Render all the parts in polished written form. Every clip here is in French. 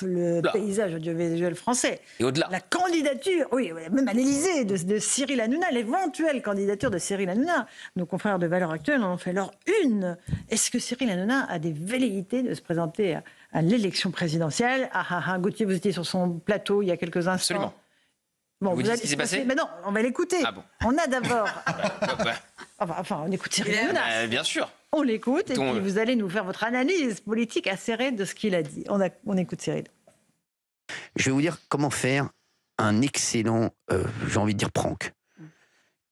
le paysage audiovisuel français. Et au-delà. La candidature, oui, même à l'Élysée, de Cyril Hanouna, l'éventuelle candidature de Cyril Hanouna. Nos confrères de Valeurs Actuelles en ont fait leur une. Est-ce que Cyril Hanouna a des velléités de se présenter à l'élection présidentielle? Gauthier, vous étiez sur son plateau il y a quelques instants. Absolument. Bon, vous dites ce qui s'est passé? Mais non, on va l'écouter. Ah bon. On a d'abord... Enfin, on écoute Cyril Hanouna. Bien sûr. On l'écoute et puis vous allez nous faire votre analyse politique acérée de ce qu'il a dit. On écoute Cyril. Je vais vous dire comment faire un excellent, j'ai envie de dire, prank.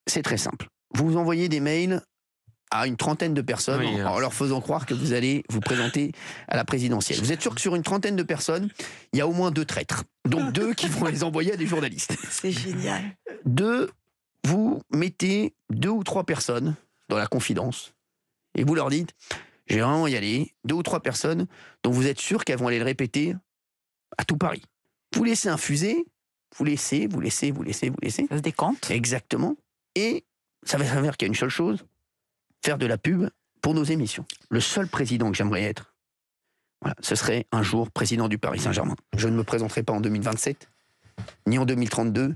C'est très simple. Vous envoyez des mails à une trentaine de personnes en leur faisant croire que vous allez vous présenter à la présidentielle. Vous êtes sûr que sur une trentaine de personnes, il y a au moins 2 traîtres. Donc 2 qui vont les envoyer à des journalistes. C'est génial. 2, vous mettez 2 ou 3 personnes dans la confidence et vous leur dites, je vais vraiment y aller, 2 ou 3 personnes dont vous êtes sûr qu'elles vont aller le répéter à tout Paris. Vous laissez infuser, vous laissez. Ça se décante. Exactement. Et ça va s'avérer qu'il y a une seule chose, faire de la pub pour nos émissions. Le seul président que j'aimerais être, voilà, ce serait un jour président du Paris Saint-Germain. Je ne me présenterai pas en 2027, ni en 2032,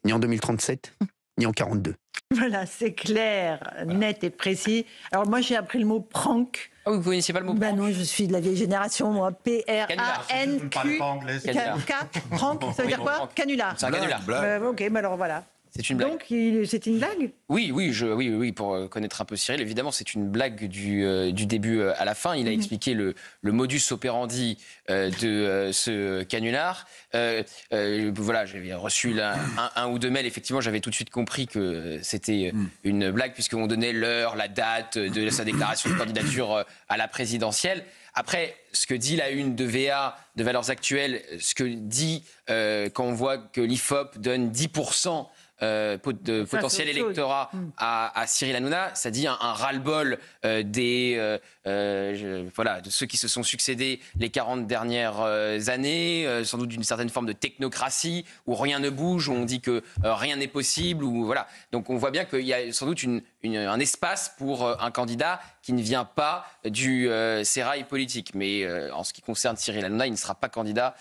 ni en 2037, ni en 42. Voilà, c'est clair, net et précis. Alors moi, j'ai appris le mot prank. Ah oui, vous ne connaissiez pas le mot prank? Non, je suis de la vieille génération, moi. P-R-A-N-Q. Prank, ça veut dire quoi? Canular. C'est un canular. Ok, alors voilà. C'est une blague. Donc, c'est une blague? Oui, pour connaître un peu Cyril, évidemment, c'est une blague du début à la fin. Il a expliqué le modus operandi de ce canular. Voilà, j'avais reçu un ou 2 mails. Effectivement, j'avais tout de suite compris que c'était une blague, puisqu'on donnait l'heure, la date de sa déclaration de candidature à la présidentielle. Après, ce que dit la une de VA, de Valeurs Actuelles, ce que dit quand on voit que l'IFOP donne 10% de potentiel électorat à Cyril Hanouna, ça dit un ras-le-bol de ceux qui se sont succédés les 40 dernières années, sans doute d'une certaine forme de technocratie, où rien ne bouge, où on dit que rien n'est possible. Voilà. Donc on voit bien qu'il y a sans doute un espace pour un candidat qui ne vient pas du sérail politique. Mais en ce qui concerne Cyril Hanouna, il ne sera pas candidat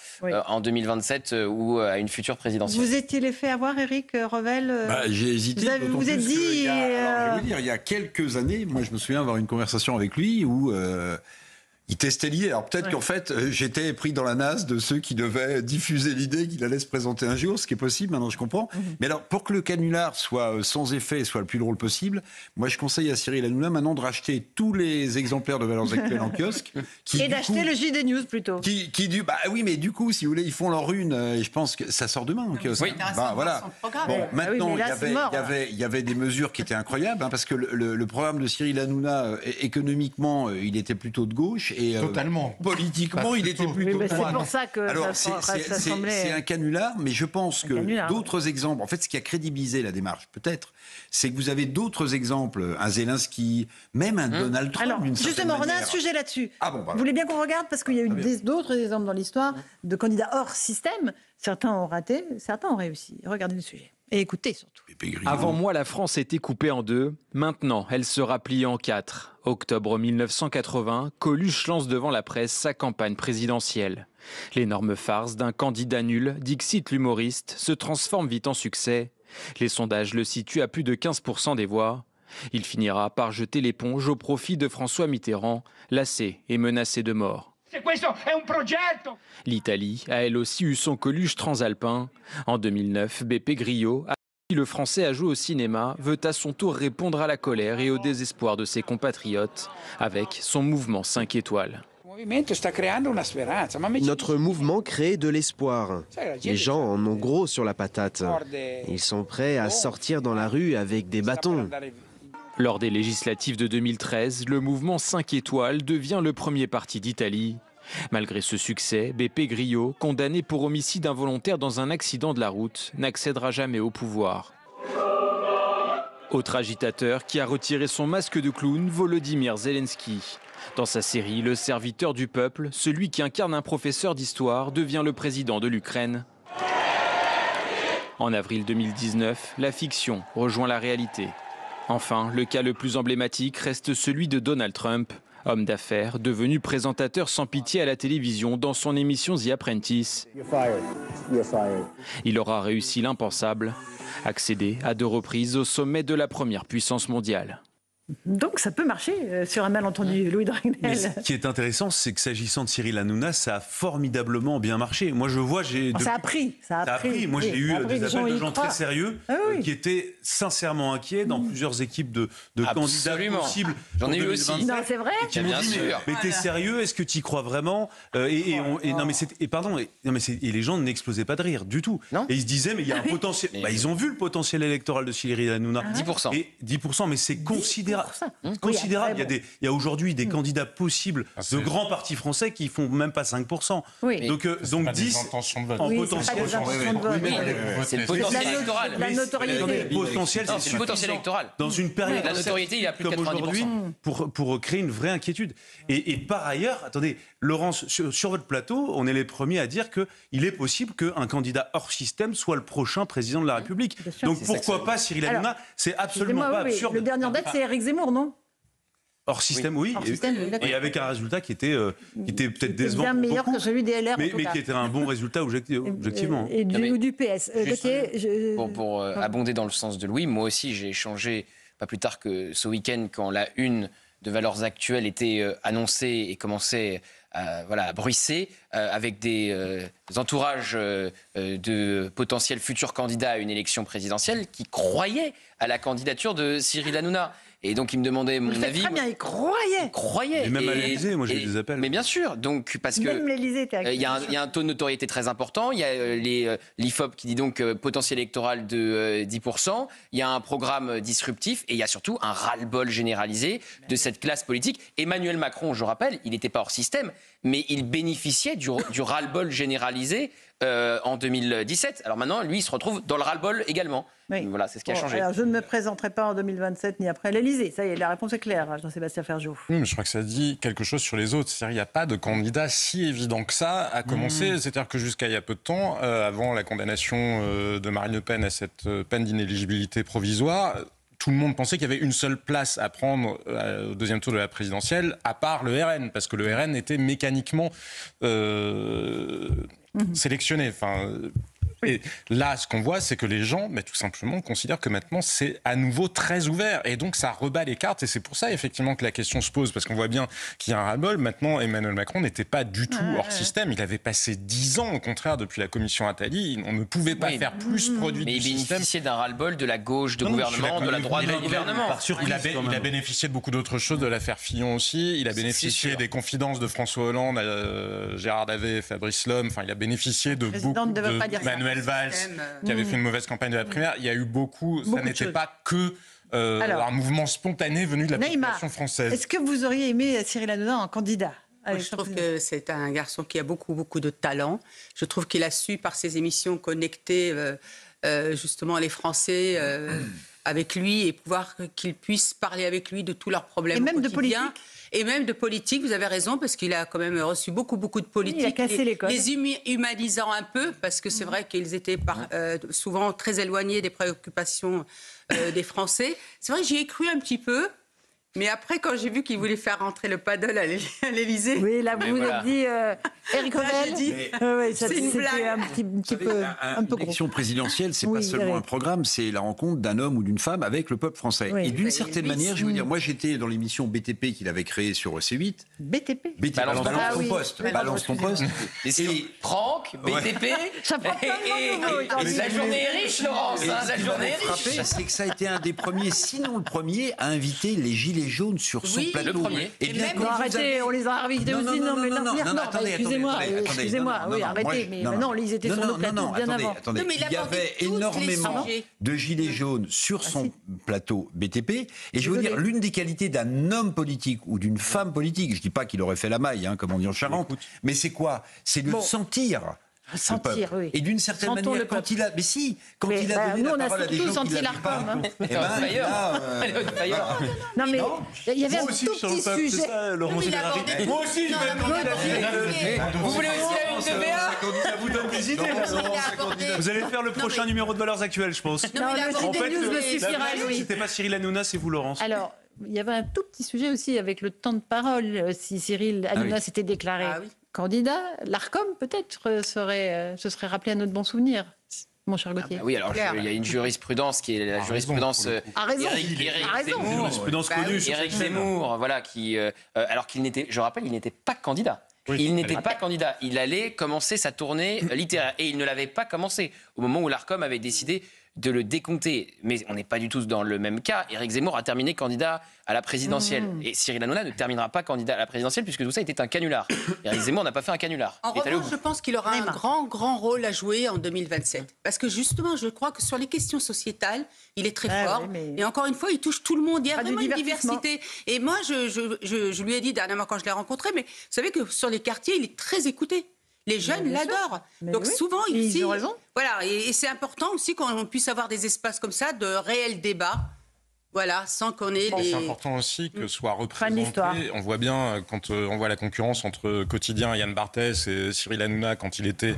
en 2027 ou à une future présidentielle. Vous étiez fait avoir, Éric Revel? J'ai hésité. Vous êtes dit... Alors, je veux dire, il y a quelques années, moi je me souviens avoir une conversation avec lui où il testait l'idée. Alors peut-être qu'en fait, j'étais pris dans la nasse de ceux qui devaient diffuser l'idée qu'il allait se présenter un jour, ce qui est possible, maintenant je comprends. Mais alors, pour que le canular soit sans effet et soit le plus drôle possible, moi je conseille à Cyril Hanouna maintenant de racheter tous les exemplaires de Valeurs Actuelles en kiosque. Et d'acheter le JD News plutôt. Oui, mais du coup, si vous voulez, ils font leur une, et je pense que ça sort demain en kiosque. Oui. Voilà. Bon, maintenant, il y avait des mesures qui étaient incroyables, parce que le programme de Cyril Hanouna, économiquement, il était plutôt de gauche. Et, totalement. Politiquement, il était plutôt droit. C'est pour ça que alors, ça semblait... c'est un canular, mais je pense que d'autres exemples... En fait, ce qui a crédibilisé la démarche, peut-être, c'est que vous avez d'autres exemples, un Zelensky, même un Donald Trump. Alors, justement, on a un sujet là-dessus. Vous voulez bien qu'on regarde? Parce qu'il y a eu d'autres exemples dans l'histoire de candidats hors système. Certains ont raté, certains ont réussi. Regardez le sujet. Et écoutez surtout. Avant moi, la France était coupée en 2. Maintenant, elle sera pliée en 4. Octobre 1980, Coluche lance devant la presse sa campagne présidentielle. L'énorme farce d'un candidat nul, dixit l'humoriste, se transforme vite en succès. Les sondages le situent à plus de 15% des voix. Il finira par jeter l'éponge au profit de François Mitterrand, lassé et menacé de mort. L'Italie a elle aussi eu son Coluche transalpin. En 2009, Beppe Grillo, le Français à jouer au cinéma, veut à son tour répondre à la colère et au désespoir de ses compatriotes avec son mouvement 5 étoiles. Notre mouvement crée de l'espoir. Les gens en ont gros sur la patate. Ils sont prêts à sortir dans la rue avec des bâtons. Lors des législatives de 2013, le mouvement 5 étoiles devient le premier parti d'Italie. Malgré ce succès, Beppe Grillo, condamné pour homicide involontaire dans un accident de la route, n'accédera jamais au pouvoir. Autre agitateur qui a retiré son masque de clown, Volodymyr Zelensky. Dans sa série Le serviteur du peuple, celui qui incarne un professeur d'histoire devient le président de l'Ukraine. En avril 2019, la fiction rejoint la réalité. Enfin, le cas le plus emblématique reste celui de Donald Trump. Homme d'affaires, devenu présentateur sans pitié à la télévision dans son émission The Apprentice. Il aura réussi l'impensable, accéder à 2 reprises au sommet de la première puissance mondiale. Donc ça peut marcher sur un malentendu, Louis Dragnel. Mais ce qui est intéressant, c'est que s'agissant de Cyril Hanouna, ça a formidablement bien marché. Moi, je vois, ça a pris. Moi, j'ai eu des appels de gens très sérieux oui. qui étaient sincèrement inquiets dans plusieurs équipes de candidats possibles. J'en ai eu aussi. Non, c'est vrai. Et qui m'ont dit, mais t'es sérieux? Est-ce que tu y crois vraiment? Et les gens n'explosaient pas de rire du tout. Non. Et ils se disaient, mais il y a un potentiel. Ils ont vu le potentiel électoral de Cyril Hanouna. 10%. Et 10%, mais c'est considérable. Considérable. Il y a aujourd'hui des candidats possibles de grands partis français qui font même pas 5%. Oui. Donc 10 en potentiel. C'est le potentiel électoral. La notoriété. Le potentiel, c'est le potentiel électoral. Dans une période la notoriété, il a plus de comme 90%. aujourd'hui, pour créer une vraie inquiétude. Et par ailleurs, attendez, Laurence, sur votre plateau, on est les premiers à dire qu'il est possible qu'un candidat hors système soit le prochain président de la République. Donc pourquoi pas Cyril Hanouna? C'est absolument pas absurde. Le dernier en date, c'est Éric Zemmour, non? Hors système, oui. Et avec un résultat qui était peut-être décevant. Bien meilleur que celui des LR, mais qui était un bon résultat objectivement. Et du PS. Pour abonder dans le sens de Louis, moi aussi j'ai échangé, pas plus tard que ce week-end, quand la une de Valeurs Actuelles était annoncée et commençait à bruisser, avec des entourages de potentiels futurs candidats à une élection présidentielle qui croyaient à la candidature de Cyril Hanouna. Et donc, il me demandait mon avis. Très bien, il croyait. Et même à l'Élysée, moi j'ai eu des appels. Mais bien sûr, donc, parce que même l'Élysée était il y a un taux de notoriété très important. Il y a l'IFOP qui dit donc potentiel électoral de 10%. Il y a un programme disruptif et il y a surtout un ras-le-bol généralisé de cette classe politique. Emmanuel Macron, je rappelle, il n'était pas hors système, mais il bénéficiait du ras-le-bol généralisé en 2017. Alors maintenant, lui, il se retrouve dans le ras-le-bol également. Oui. Voilà, c'est ce qui a changé. Alors, je ne me présenterai pas en 2027 ni après l'Élysée. Ça y est, la réponse est claire, Jean-Sébastien Ferjou. Oui, mais je crois que ça dit quelque chose sur les autres. C'est-à-dire qu'il n'y a pas de candidat si évident que ça à commencer. C'est-à-dire que jusqu'à il y a peu de temps, avant la condamnation de Marine Le Pen à cette peine d'inéligibilité provisoire, tout le monde pensait qu'il y avait une seule place à prendre au deuxième tour de la présidentielle, à part le RN, parce que le RN était mécaniquement sélectionné. Et là, ce qu'on voit, c'est que les gens, tout simplement, considèrent que maintenant, c'est à nouveau très ouvert. Et donc, ça rebat les cartes. Et c'est pour ça, effectivement, que la question se pose. Parce qu'on voit bien qu'il y a un ras-le-bol. Maintenant, Emmanuel Macron n'était pas du tout hors système. Il avait passé 10 ans, au contraire, depuis la commission Attali. On ne pouvait pas faire plus produit du système. Mais il bénéficiait d'un ras-le-bol de la gauche de gouvernement, de la droite de gouvernement. Il a bénéficié de beaucoup d'autres choses, de l'affaire Fillon aussi. Il a bénéficié des confidences de François Hollande, Gérard Davet, Fabrice Lhomme. Enfin, il a bénéficié de beaucoup de Valls, qui avait fait une mauvaise campagne de la primaire. Il y a eu beaucoup ça n'était pas que un mouvement spontané venu de la population française. Est-ce que vous auriez aimé Cyril Hanouna en candidat? Moi, je trouve que c'est un garçon qui a beaucoup de talent. Je trouve qu'il a su, par ses émissions, connecter justement les Français avec lui et qu'ils puissent parler avec lui de tous leurs problèmes. Et même de politique. Et même de politique, vous avez raison, parce qu'il a quand même reçu beaucoup de politique. Il a cassé les codes. Les humanisant un peu, parce que c'est vrai qu'ils étaient souvent très éloignés des préoccupations des Français. C'est vrai que j'y ai cru un petit peu. Mais après, quand j'ai vu qu'il voulait faire rentrer le paddle à l'Élysée... Oui, là, vous avez dit... Eric Revel, c'est une blague. Un peu gros. L'élection présidentielle, c'est pas seulement un programme, c'est la rencontre d'un homme ou d'une femme avec le peuple français. Oui. Et d'une certaine manière, je veux dire, moi j'étais dans l'émission BTP qu'il avait créée sur C8. BTP Balance ton poste. Balance ton poste. Et c'est Franck, BTP... Ça prend et la journée est riche, Laurence. La journée est riche. C'est que ça a été un des premiers, sinon le premier, à inviter les Gilets jaunes sur son plateau. Le premier. Et bien, arrêtez, on les a invités aussi. Non, excusez-moi, oui, arrêtez. Mais non, ils étaient sur nos plateaux bien avant. Attendez, il y avait énormément de Gilets jaunes sur son plateau BTP. Et je veux dire, l'une des qualités d'un homme politique ou d'une femme politique, je ne dis pas qu'il aurait fait la maille, comme on dit en Charente, mais c'est quoi? C'est de sentir. Sentir, oui. Et d'une certaine manière, quand il a... Mais si, quand il a donné la parole à des gens qui l'avaient pas... Non, mais il y avait un tout petit sujet... Laurent Générali. Moi aussi, je vais demander la Vous voulez aussi la une de VA? Ça vous donne des idées. Vous allez faire le prochain numéro de Valeurs Actuelles, je pense. Non, le JT News ne suffira, Louis. C'était pas Cyril Hanouna, c'est vous, Laurence. Alors... il y avait un tout petit sujet aussi avec le temps de parole. Si Cyril Hanouna s'était déclaré candidat, l'Arcom peut-être se serait rappelé à notre bon souvenir. Mon cher Gauthier. Oui, alors il y a une jurisprudence qui est la jurisprudence Éric Zemmour, voilà, qui, alors qu'il n'était, je rappelle, il n'était pas candidat. Il n'était pas candidat. Il allait commencer sa tournée littéraire et il ne l'avait pas commencé au moment où l'Arcom avait décidé de le décompter. Mais on n'est pas du tout dans le même cas. Éric Zemmour a terminé candidat à la présidentielle. Et Cyril Hanouna ne terminera pas candidat à la présidentielle puisque tout ça était un canular. Éric Zemmour n'a pas fait un canular. En revanche, je pense qu'il aura un grand rôle à jouer en 2027. Parce que justement, je crois que sur les questions sociétales, il est très fort. Et encore une fois, il touche tout le monde. Il y a vraiment une diversité. Et moi, je lui ai dit dernièrement quand je l'ai rencontré, mais vous savez que sur les quartiers, il est très écouté. Les jeunes l'adorent. Donc souvent, ils ont raison. Voilà, et c'est important aussi qu'on puisse avoir des espaces comme ça de réels débats. Voilà, sans qu'on ait C'est important aussi que soit représenté. On voit bien, quand on voit la concurrence entre Quotidien, Yann Barthès et Cyril Hanouna quand il était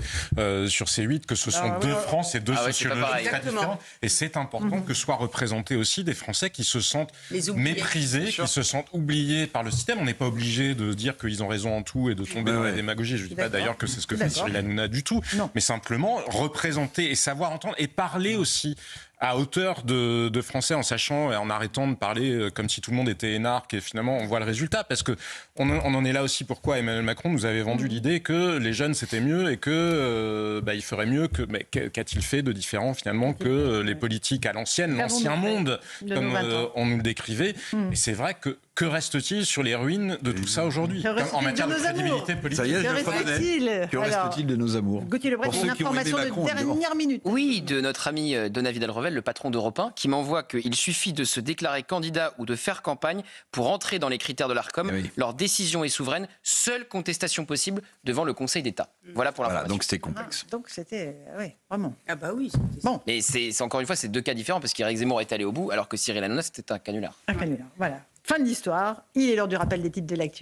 sur C8, que ce sont deux France et deux sociologies très différentes. Et c'est important que soient représentés aussi des Français qui se sentent méprisés, qui se sentent oubliés par le système. On n'est pas obligé de dire qu'ils ont raison en tout et de tomber dans la démagogie. Je ne dis pas d'ailleurs que c'est ce que fait Cyril Hanouna du tout. Mais simplement représenter et savoir entendre et parler aussi à hauteur de Français, en sachant et en arrêtant de parler comme si tout le monde était énarque, et finalement on voit le résultat, parce que on en est là aussi pourquoi Emmanuel Macron nous avait vendu l'idée que les jeunes c'était mieux et que il ferait mieux que, mais qu'a-t-il fait de différent finalement que les politiques à l'ancienne, l'ancien monde, comme on nous le décrivait. Et c'est vrai que reste-t-il sur les ruines de tout ça aujourd'hui en matière de crédibilité politique? Ça y est, que reste-t-il de nos amours? Gauthier Lebret, une information de dernière minute. Oui, de notre ami Donat Vidal-Revel, le patron d'Europe 1, qui m'envoie qu'il suffit de se déclarer candidat ou de faire campagne pour entrer dans les critères de l'Arcom. Leur décision est souveraine, seule contestation possible devant le Conseil d'État. Voilà pour l'information. Donc c'était complexe. Donc c'était, vraiment. Ah bah oui. Bon. Mais c'est encore une fois, c'est deux cas différents, parce qu'Éric Zemmour est allé au bout, alors que Cyril Hanouna, c'était un canular. Un canular, voilà. Fin de l'histoire. Il est l'heure du rappel des titres de l'actualité.